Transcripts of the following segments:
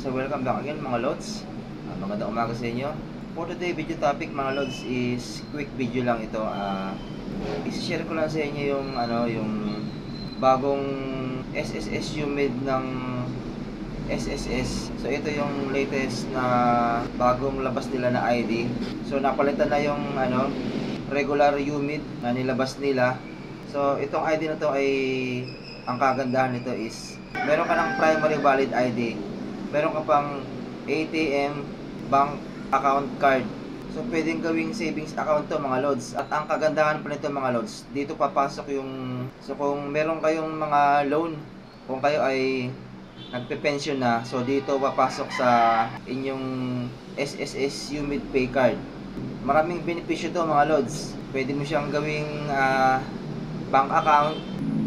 So welcome back again mga Lods. Magandang umaga sa inyo. For today video topic mga Lods is quick video lang ito. I-share ko lang sa inyo yung bagong SSS humid ng SSS. So ito yung latest na bagong labas nila na ID. So napalitan na yung regular humid na nilabas nila. So itong ID na to ay ang kagandahan nito is meron ka ng primary valid ID. Meron ka pang ATM, bank account card. So, pwedeng gawing savings account to mga Lods. At ang kagandahan pa nito mga Lods, dito papasok yung... So, kung meron kayong mga loan, kung kayo ay nagpe-pension na, so dito papasok sa inyong SSS Humid Pay Card. Maraming benepisyo to mga Lods. Pwede mo siyang gawing bank account,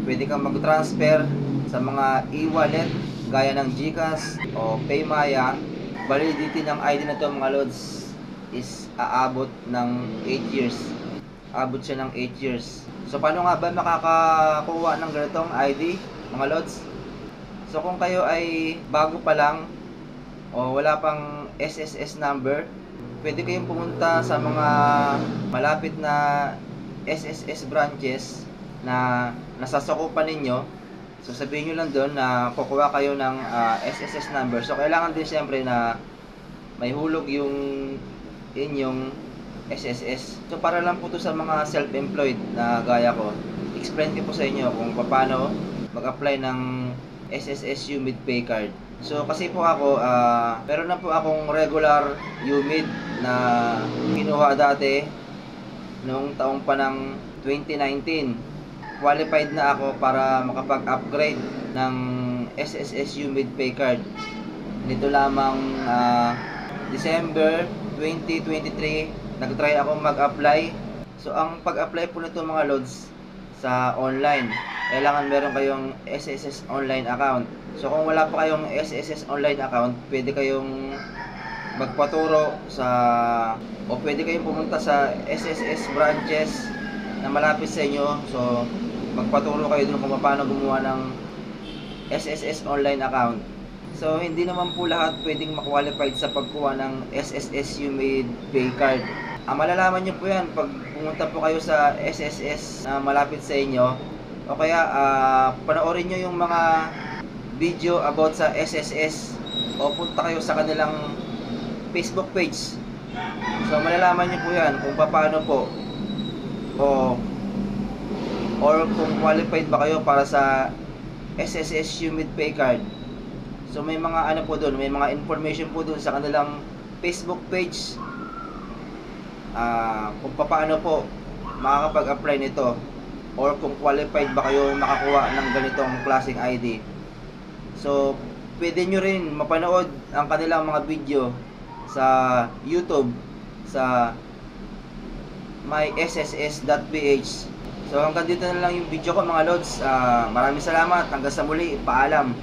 pwede kang mag-transfer sa mga e-wallet, gaya ng GCash o Paymaya. Validity ng ID na to mga Lods is aabot ng 8 years. Aabot siya ng 8 years. So paano nga ba makakakuha ng ganitong ID mga Lods? So kung kayo ay bago pa lang o wala pang SSS number, pwede kayong pumunta sa mga malapit na SSS branches na nasasakupan ninyo. So sabihin nyo lang doon na kukuha kayo ng SSS number. So kailangan din siyempre na may hulog yung inyong SSS. So para lang po to sa mga self-employed na gaya ko, explain ko po sa inyo kung paano mag-apply ng SSS Humid Pay Card. So kasi po ako, meron na po akong regular humid na kinuha dati noong taong pa ng 2019. Qualified na ako para makapag-upgrade ng SSS Humid Pay Card. Nito lamang December 2023, nag-try ako mag-apply. So ang pag-apply po nito mga Lods sa online, kailangan meron kayong SSS online account. So kung wala pa kayong SSS online account, pwede kayong magpaturo o pwede kayong pumunta sa SSS branches na malapit sa inyo. So magpaturo kayo dun kung paano gumawa ng SSS online account. So hindi naman po lahat pwedeng ma-qualified sa pagkuha ng SSS Humid Pay Card. Malalaman nyo po yan pag pumunta po kayo sa SSS na malapit sa inyo, o kaya panoorin nyo yung mga video about sa SSS o punta kayo sa kanilang Facebook page. So malalaman nyo po yan kung paano po or kung qualified ba kayo para sa SSS Humid Pay Card. So may mga po doon, may mga information po doon sa kanilang Facebook page kung paano po makakapag-apply nito or kung qualified ba kayo makakuha ng ganitong klaseng ID. So pwede nyo rin mapanood ang kanilang mga video sa YouTube sa mysss.ph. So hanggang dito na lang yung video ko mga Lods. Maraming salamat. Hanggang sa muli. Paalam.